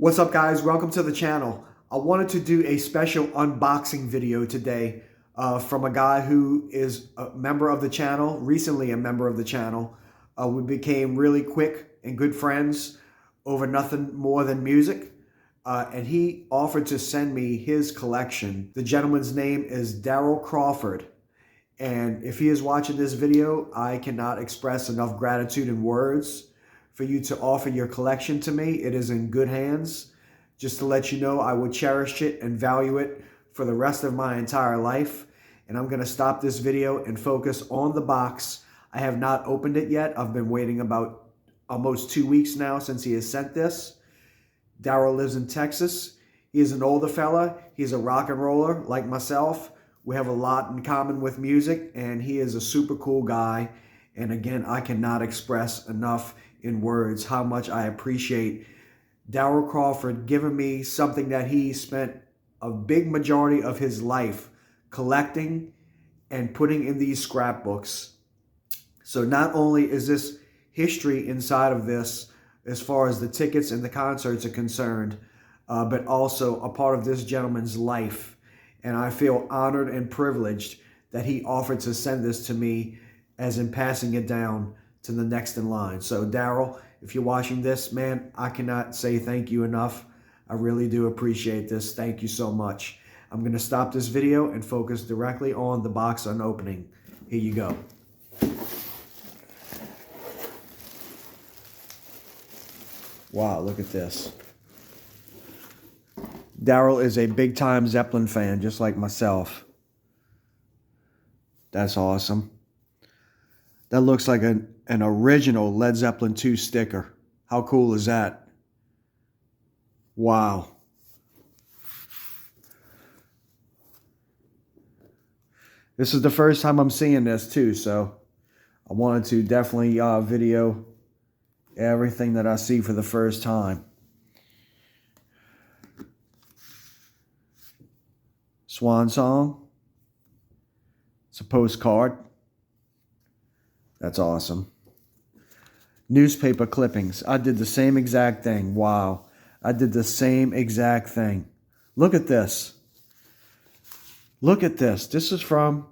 What's up, guys? Welcome to the channel. I wanted to do a special unboxing video today from a guy who is a member of the channel, recently a member of the channel. We became really quick and good friends over nothing more than music. And he offered to send me his collection. The gentleman's name is Daryl Crawford. And if he is watching this video, I cannot express enough gratitude in words for you to offer your collection to me. It is in good hands. Just to let you know, I will cherish it and value it for the rest of my entire life. And I'm going to stop this video and focus on the box. I have not opened it yet. I've been waiting about almost 2 weeks now since he has sent this. Daryl lives in Texas. He is an older fella. He's a rock and roller like myself. We have a lot in common with music, and he is a super cool guy. And again, I cannot express enough in words how much I appreciate Daryl Crawford giving me something that he spent a big majority of his life collecting and putting in these scrapbooks. So not only is this history inside of this as far as the tickets and the concerts are concerned, but also a part of this gentleman's life. And I feel honored and privileged that he offered to send this to me, as in passing it down to the next in line. So Daryl, if you're watching this, man, I cannot say thank you enough. I really do appreciate this. Thank you so much. I'm going to stop this video and focus directly on the box unopening. Here you go. Wow, look at this. Daryl is a big-time Zeppelin fan, just like myself. That's awesome. That looks like an original Led Zeppelin 2 sticker. How cool is that? Wow. This is the first time I'm seeing this too, so I wanted to definitely video everything that I see for the first time. Swan Song. It's a postcard. That's awesome. Newspaper clippings. I did the same exact thing. Wow. I did the same exact thing. Look at this. Look at this. This is from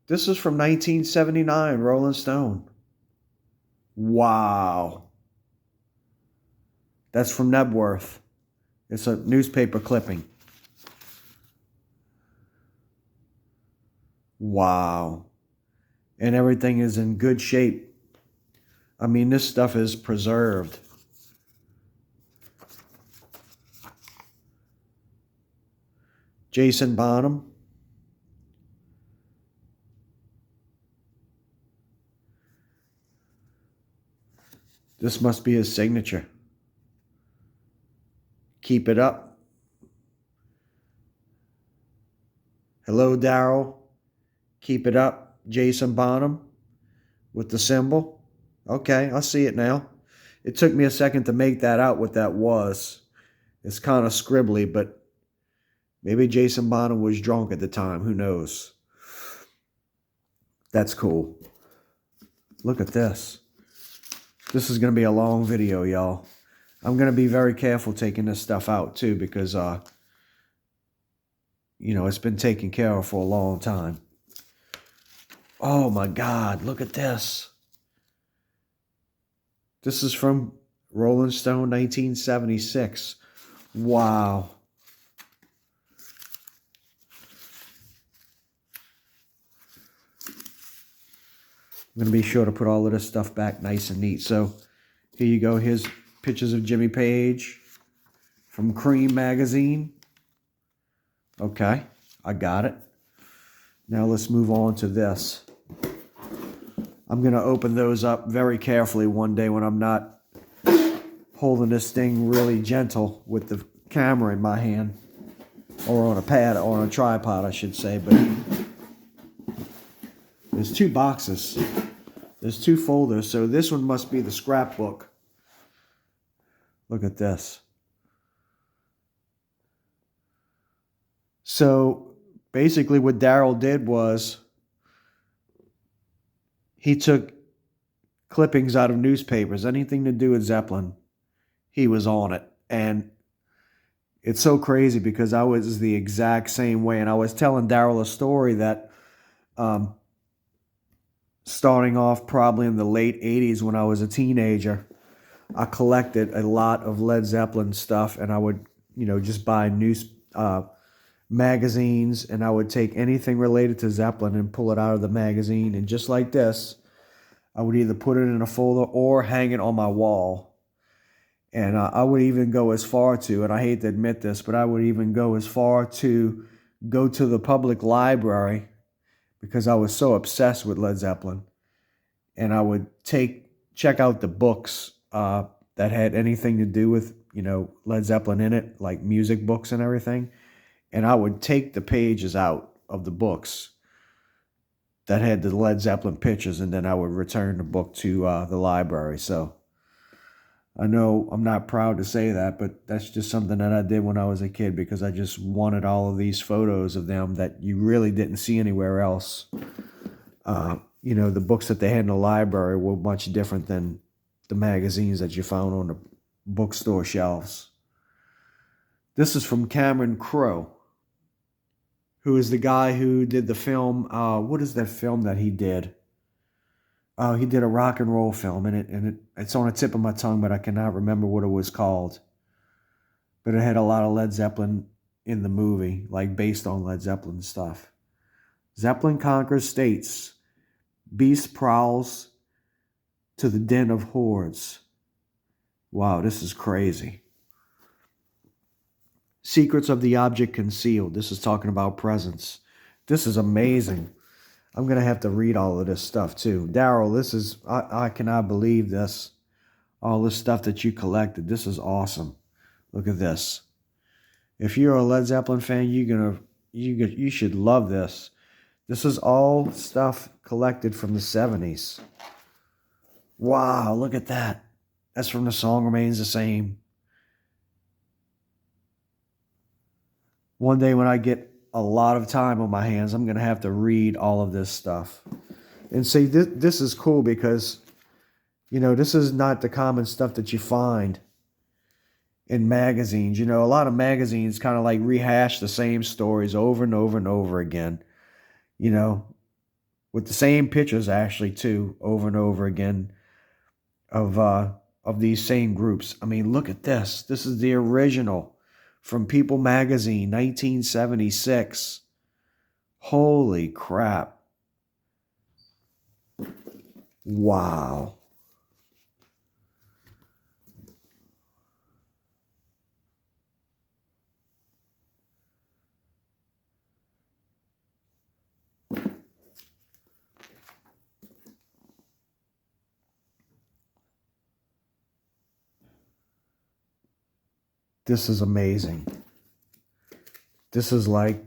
1979, Rolling Stone. Wow. That's from Nebworth. It's a newspaper clipping. Wow. And everything is in good shape. I mean, this stuff is preserved. Jason Bonham. This must be his signature. Keep it up. Hello, Daryl. Keep it up. Jason Bonham with the symbol. Okay, I see it now. It took me a second to make that out, what that was. It's kind of scribbly, but maybe Jason Bonham was drunk at the time. Who knows? That's cool. Look at this. This is going to be a long video, y'all. I'm going to be very careful taking this stuff out, too, because, you know, it's been taken care of for a long time. Oh, my God. Look at this. This is from Rolling Stone 1976. Wow. I'm going to be sure to put all of this stuff back nice and neat. So here you go. Here's pictures of Jimmy Page from Cream magazine. Okay, I got it. Now let's move on to this. I'm going to open those up very carefully one day when I'm not holding this thing really gentle with the camera in my hand. Or on a pad, or on a tripod, I should say. But there's two boxes. There's two folders. So this one must be the scrapbook. Look at this. So basically what Daryl did was he took clippings out of newspapers, anything to do with Zeppelin. He was on it. And it's so crazy because I was the exact same way. And I was telling Daryl a story that um, starting off probably in the late 80s when I was a teenager, I collected a lot of Led Zeppelin stuff, and I would, just buy magazines, and I would take anything related to Zeppelin and pull it out of the magazine, and just like this, I would either put it in a folder or hang it on my wall. And I would even go as far to, and I hate to admit this, but I would even go as far to go to the public library because I was so obsessed with Led Zeppelin. And I would check out the books that had anything to do with, Led Zeppelin in it, like music books and everything. And I would take the pages out of the books that had the Led Zeppelin pictures, and then I would return the book to the library. So I know I'm not proud to say that, but that's just something that I did when I was a kid because I just wanted all of these photos of them that you really didn't see anywhere else. The books that they had in the library were much different than the magazines that you found on the bookstore shelves. This is from Cameron Crowe, who is the guy who did the film. What is that film that he did? He did a rock and roll film, and it's on the tip of my tongue, but I cannot remember what it was called. But it had a lot of Led Zeppelin in the movie, like based on Led Zeppelin stuff. Zeppelin conquers states. Beast prowls to the den of hordes. Wow, this is crazy. Secrets of the object concealed. This is talking about presence. This is amazing. I'm going to have to read all of this stuff too. Daryl, this is, I cannot believe this. All this stuff that you collected. This is awesome. Look at this. If you're a Led Zeppelin fan, you should love this. This is all stuff collected from the 70s. Wow, look at that. That's from The Song Remains the Same. One day when I get a lot of time on my hands, I'm going to have to read all of this stuff. And see, this is cool because, this is not the common stuff that you find in magazines. A lot of magazines kind of like rehash the same stories over and over and over again. With the same pictures actually too, over and over again of these same groups. I mean, look at this. This is the original from People Magazine, 1976. Holy crap. Wow. This is amazing. This is like,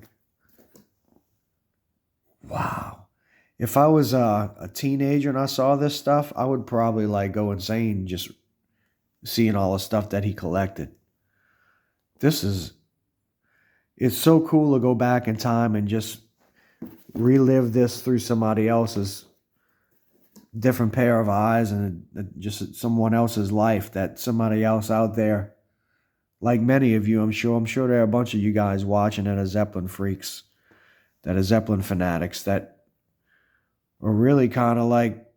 wow. If I was a teenager and I saw this stuff, I would probably like go insane just seeing all the stuff that he collected. It's so cool to go back in time and just relive this through somebody else's different pair of eyes and just someone else's life, that somebody else out there, like many of you, I'm sure there are a bunch of you guys watching that are Zeppelin freaks, that are Zeppelin fanatics, that are really kind of like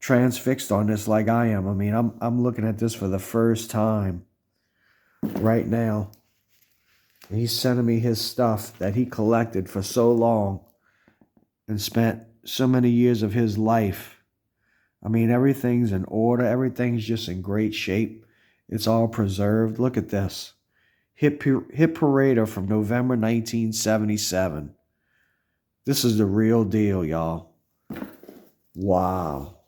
transfixed on this like I am. I mean, I'm looking at this for the first time right now. And he's sending me his stuff that he collected for so long and spent so many years of his life. I mean, everything's in order. Everything's just in great shape. It's all preserved. Look at this. Hit Parader from November 1977. This is the real deal, y'all. Wow.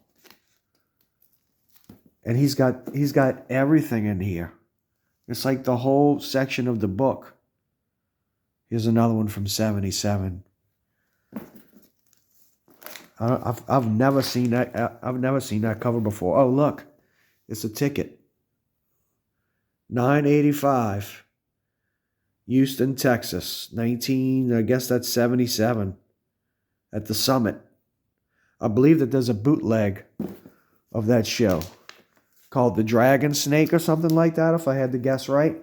And he's got everything in here. It's like the whole section of the book. Here's another one from 77. I've never seen that. I've never seen that cover before. Oh, look. It's a ticket. $9.85. Houston, Texas. I guess that's 77. At the Summit. I believe that there's a bootleg of that show. called the Dragon Snake or something like that, if I had to guess right.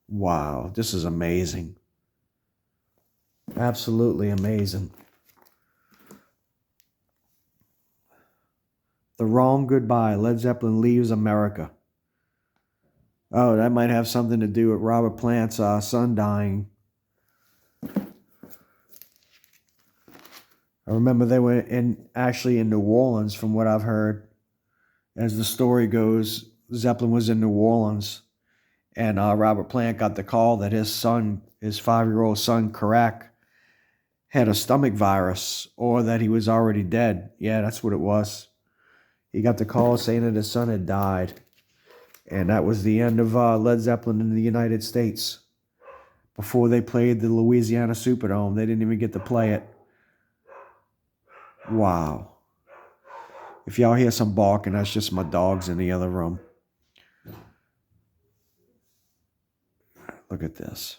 Wow, this is amazing. Absolutely amazing. The Wrong Goodbye, Led Zeppelin Leaves America. Oh, that might have something to do with Robert Plant's son dying. I remember they were actually in New Orleans, from what I've heard. As the story goes, Zeppelin was in New Orleans, and Robert Plant got the call that his son, his 5-year-old son, Karak, had a stomach virus, or that he was already dead. Yeah, that's what it was. He got the call saying that his son had died. And that was the end of Led Zeppelin in the United States. Before they played the Louisiana Superdome, they didn't even get to play it. Wow. If y'all hear some barking, that's just my dogs in the other room. Look at this.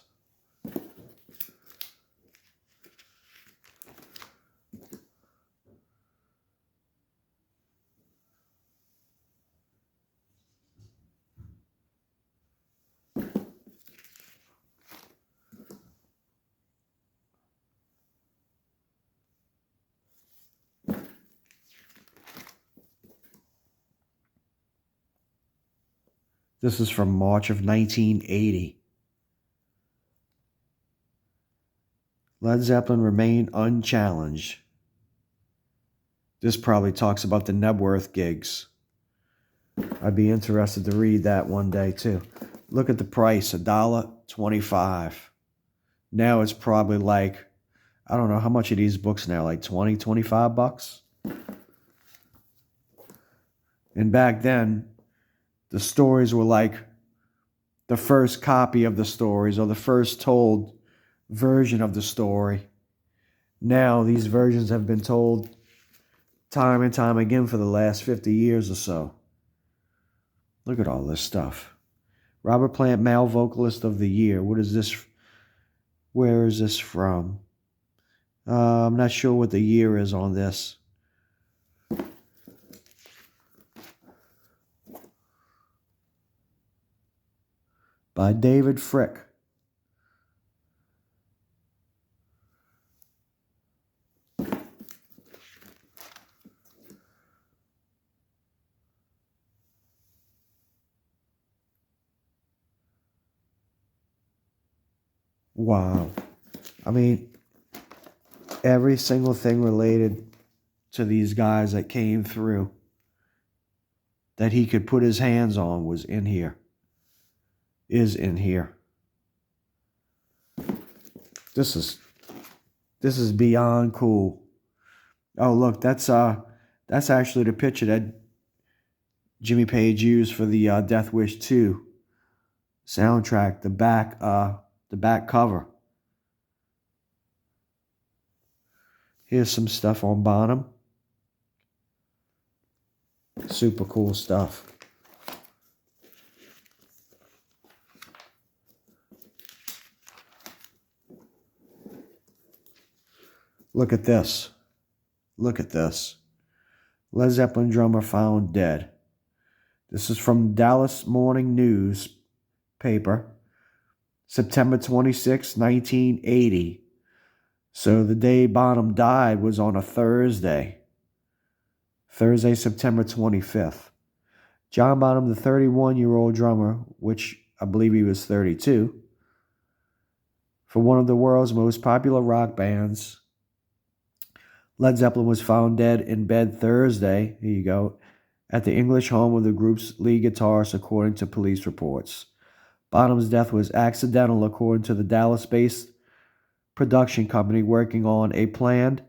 This is from March of 1980. Led Zeppelin remained unchallenged. This probably talks about the Nebworth gigs. I'd be interested to read that one day too. Look at the price, $1.25. Now it's probably like, I don't know, how much are these books now? Like 20, 25 bucks? And back then, the stories were like the first copy of the stories, or the first told version of the story. Now these versions have been told time and time again for the last 50 years or so. Look at all this stuff. Robert Plant, Male Vocalist of the Year. What is this? Where is this from? I'm not sure what the year is on this. By David Frick. Wow. I mean, every single thing related to these guys that came through that he could put his hands on was in here. Is in here. This is beyond cool. Oh, look, that's actually the picture that Jimmy Page used for the Death Wish 2 soundtrack, the back cover. Here's some stuff on Bonham. Super cool stuff. Look at this. Look at this. Led Zeppelin drummer found dead. This is from Dallas Morning News paper, September 26, 1980. So the day Bonham died was on a Thursday. Thursday, September 25th. John Bonham, the 31-year-old drummer, which I believe he was 32, for one of the world's most popular rock bands, Led Zeppelin, was found dead in bed Thursday, here you go, at the English home of the group's lead guitarist, according to police reports. Bonham's death was accidental, according to the Dallas-based production company working on a planned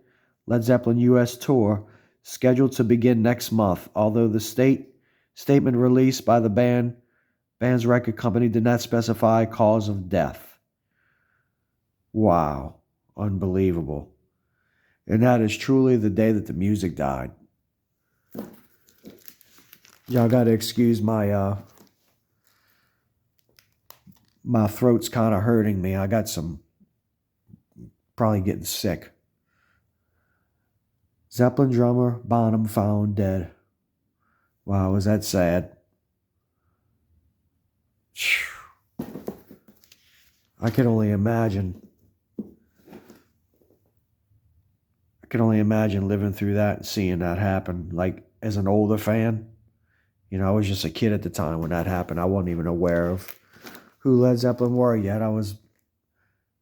Led Zeppelin U.S. tour scheduled to begin next month, although the statement released by the band's record company did not specify cause of death. Wow. Unbelievable. And that is truly the day that the music died. Y'all got to excuse my my throat's kind of hurting me. I got probably getting sick. Zeppelin drummer Bonham found dead. Wow, was that sad? I can only imagine. I can only imagine living through that and seeing that happen. Like, as an older fan, I was just a kid at the time when that happened. I wasn't even aware of who Led Zeppelin were yet. I was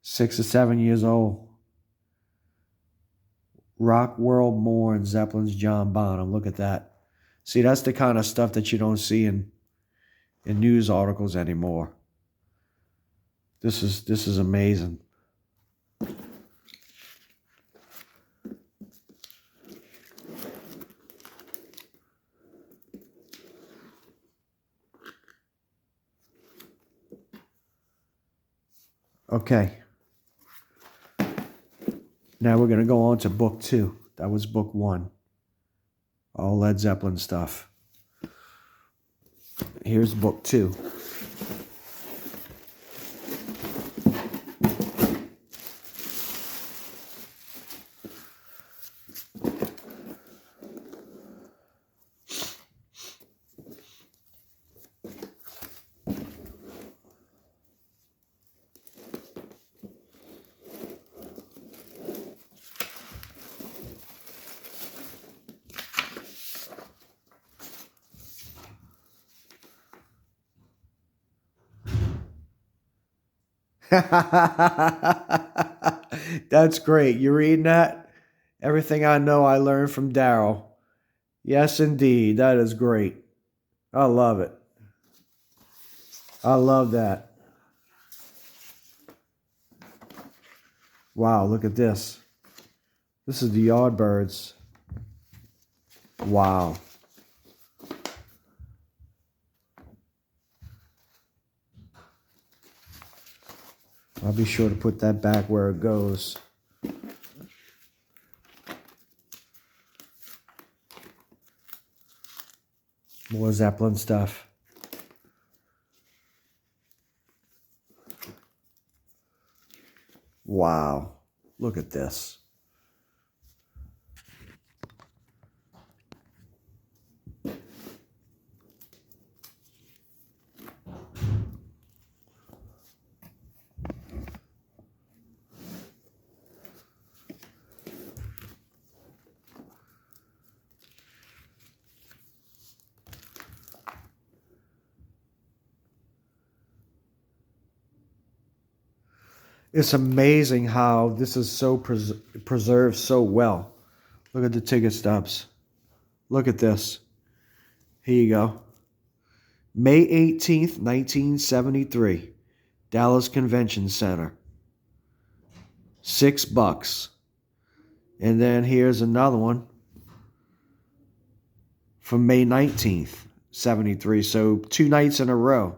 6 or 7 years old. Rock World Mourns Zeppelin's John Bonham. Look at that. See, that's the kind of stuff that you don't see in news articles anymore. This is amazing. Okay. Now we're going to go on to book 2. That was book 1. All Led Zeppelin stuff. Here's book 2. That's great. You reading that? Everything I know I learned from Daryl. Yes, indeed. That is great. I love it. I love that. Wow, look at this. This is the Yardbirds. Wow. I'll be sure to put that back where it goes. More Zeppelin stuff. Wow. Look at this. It's amazing how this is so preserved so well. Look at the ticket stubs. Look at this. Here you go. May 18th, 1973. Dallas Convention Center. $6. And then here's another one from May 19th, 73. So 2 nights in a row.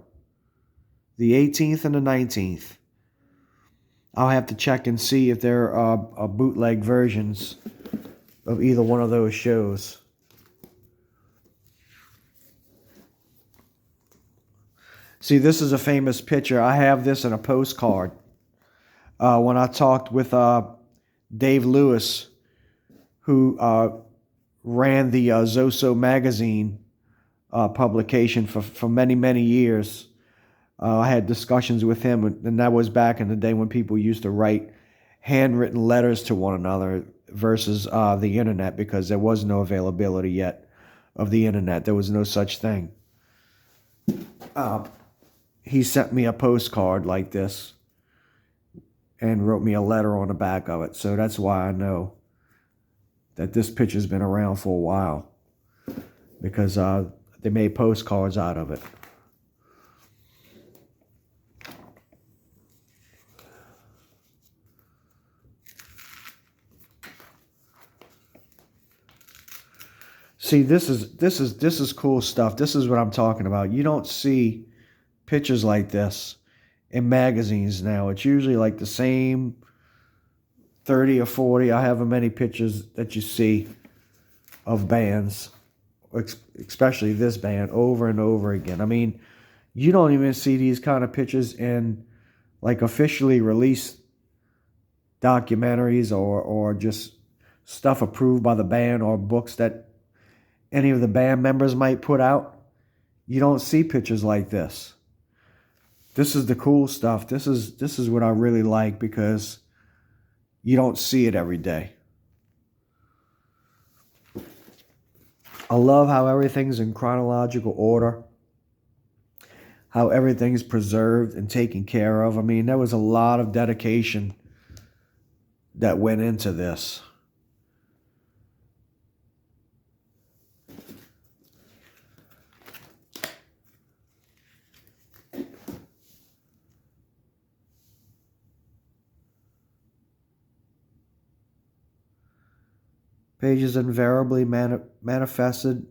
The 18th and the 19th. I'll have to check and see if there are bootleg versions of either one of those shows. See, this is a famous picture. I have this in a postcard. When I talked with Dave Lewis, who ran the Zoso magazine publication for many, many years. I had discussions with him, and that was back in the day when people used to write handwritten letters to one another versus the internet, because there was no availability yet of the internet. There was no such thing. He sent me a postcard like this and wrote me a letter on the back of it. So that's why I know that this picture's been around for a while, because they made postcards out of it. See, this is cool stuff. This is what I'm talking about. You don't see pictures like this in magazines now. It's usually like the same 30 or 40, however many pictures that you see of bands, especially this band, over and over again. I mean, you don't even see these kind of pictures in like officially released documentaries or just stuff approved by the band or books that any of the band members might put out, you don't see pictures like this. This is the cool stuff. This is what I really like, because you don't see it every day. I love how everything's in chronological order, how everything's preserved and taken care of. I mean, there was a lot of dedication that went into this. Pages invariably manifested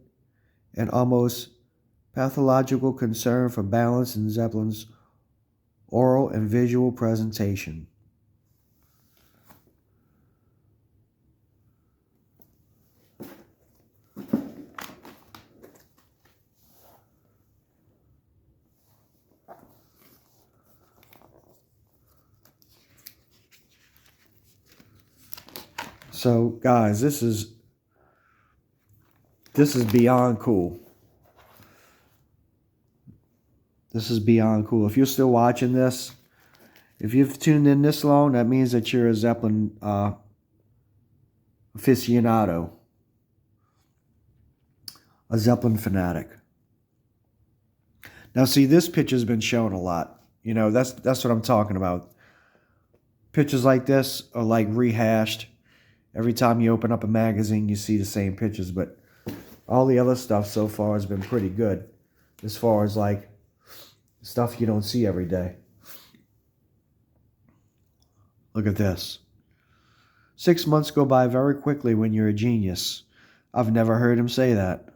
an almost pathological concern for balance in Zeppelin's oral and visual presentation. So, guys, this is beyond cool. This is beyond cool. If you're still watching this, if you've tuned in this long, that means that you're a Zeppelin aficionado, a Zeppelin fanatic. Now, see, this picture's been shown a lot. You know, that's what I'm talking about. Pictures like this are like rehashed. Every time you open up a magazine, you see the same pictures, but all the other stuff so far has been pretty good, as far as like stuff you don't see every day. Look at this. 6 months go by very quickly when you're a genius. I've never heard him say that.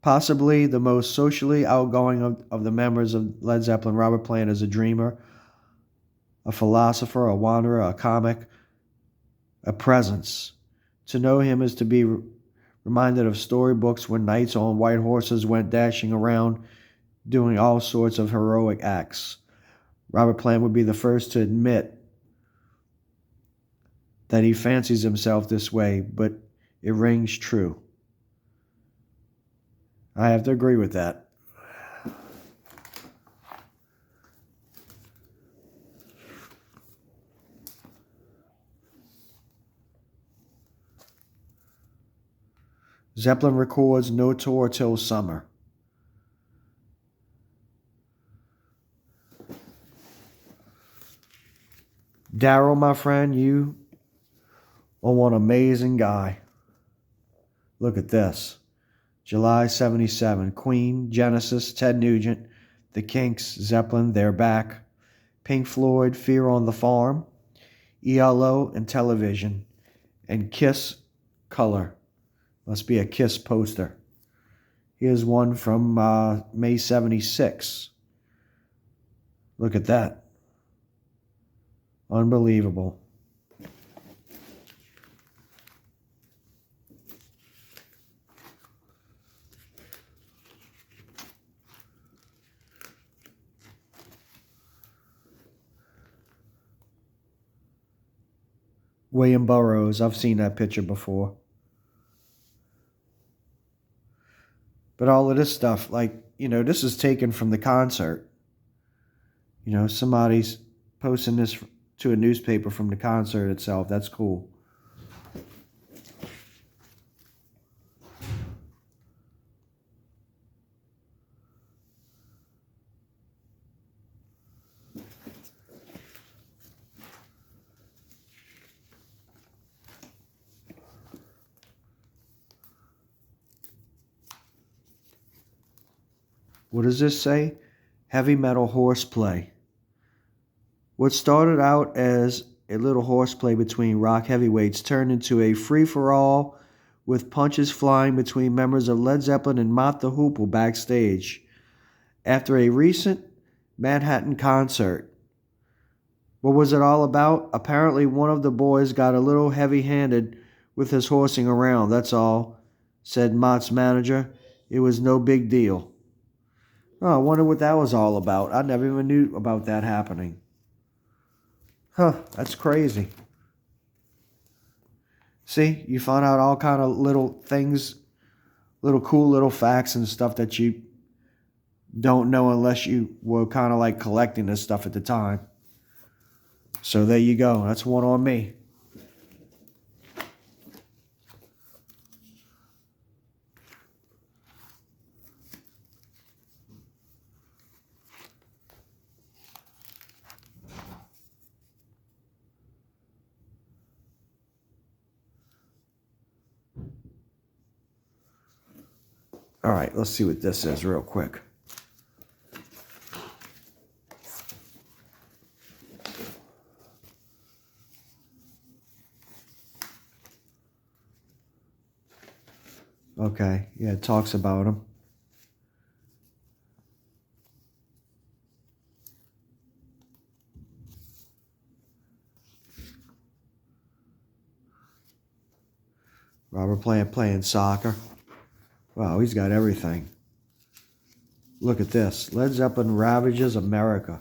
Possibly the most socially outgoing of the members of Led Zeppelin, Robert Plant is a dreamer, a philosopher, a wanderer, a comic, a presence. To know him is to be reminded of storybooks when knights on white horses went dashing around doing all sorts of heroic acts. Robert Plant would be the first to admit that he fancies himself this way, but it rings true. I have to agree with that. Zeppelin records no tour till summer. Daryl, my friend, you are one amazing guy. Look at this. July 77. Queen, Genesis, Ted Nugent, The Kinks, Zeppelin, They're Back. Pink Floyd, Fear on the Farm. ELO and Television. And Kiss, Color. Must be a Kiss poster. Here's one from May 76. Look at that. Unbelievable. William Burroughs. I've seen that picture before. But all of this stuff, like, you know, this is taken from the concert. You know, somebody's posting this to a newspaper from the concert itself. That's cool. What does this say? Heavy metal horseplay. What started out as a little horseplay between rock heavyweights turned into a free-for-all with punches flying between members of Led Zeppelin and Mott the Hoople backstage. After a recent Manhattan concert. What was it all about? Apparently one of the boys got a little heavy-handed with his horsing around, that's all, said Mott's manager. It was no big deal. Oh, I wonder what that was all about. I never even knew about that happening. Huh, that's crazy. See, you find out all kind of little things little cool little facts and stuff that you don't know unless you were kind of like collecting this stuff at the time. So there you go. That's one on me. All right, let's see what this is real quick. Okay, yeah, it talks about them. Robert Plant playing soccer. Wow, he's got everything. Look at this. Led Zeppelin Ravages America.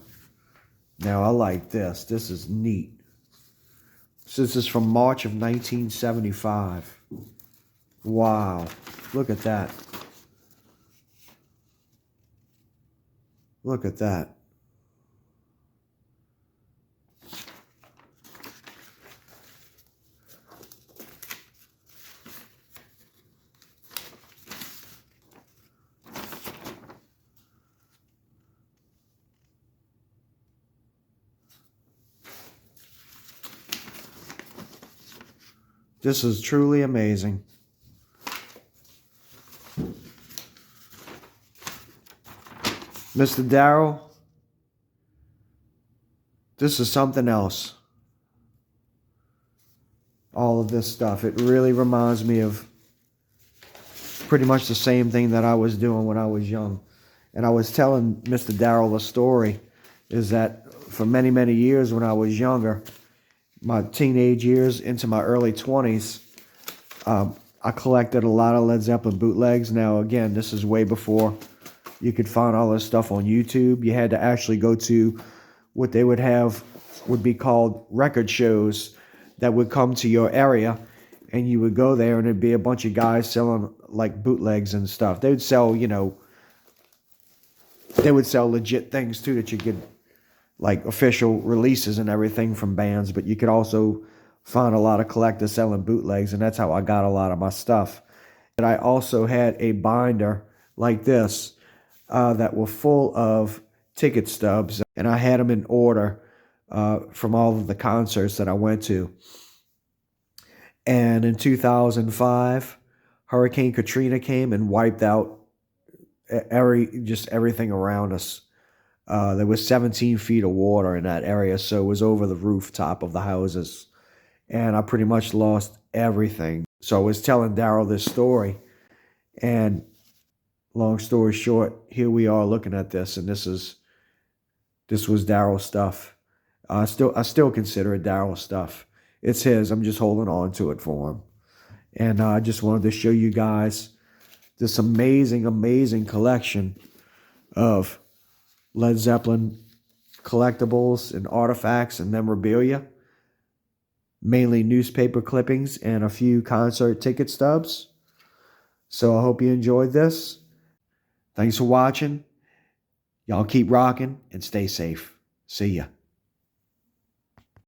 Now, I like this. This is neat. This is from March of 1975. Wow. Look at that. Look at that. This is truly amazing. Mr. Darryl, this is something else. All of this stuff. It really reminds me of pretty much the same thing that I was doing when I was young. And I was telling Mr. Darryl the story is that for many, many years when I was younger, my teenage years into my early 20s, I collected a lot of Led Zeppelin bootlegs. Now, again, this is way before you could find all this stuff on YouTube. You had to actually go to what they would have would be called record shows that would come to your area, and you would go there and there'd be a bunch of guys selling like bootlegs and stuff. They would sell, you know, they would sell legit things too that you could, like official releases and everything from bands, but you could also find a lot of collectors selling bootlegs, and that's how I got a lot of my stuff. And I also had a binder like this that were full of ticket stubs, and I had them in order from all of the concerts that I went to. And in 2005, Hurricane Katrina came and wiped out just everything around us. There was 17 feet of water in that area, so it was over the rooftop of the houses. And I pretty much lost everything. So I was telling Darryl this story, and long story short, here we are looking at this, and this was Darryl's stuff. I still consider it Darryl's stuff. It's his. I'm just holding on to it for him. And I just wanted to show you guys this amazing, amazing collection of Led Zeppelin collectibles and artifacts and memorabilia. Mainly newspaper clippings and a few concert ticket stubs. So I hope you enjoyed this. Thanks for watching. Y'all keep rocking and stay safe. See ya.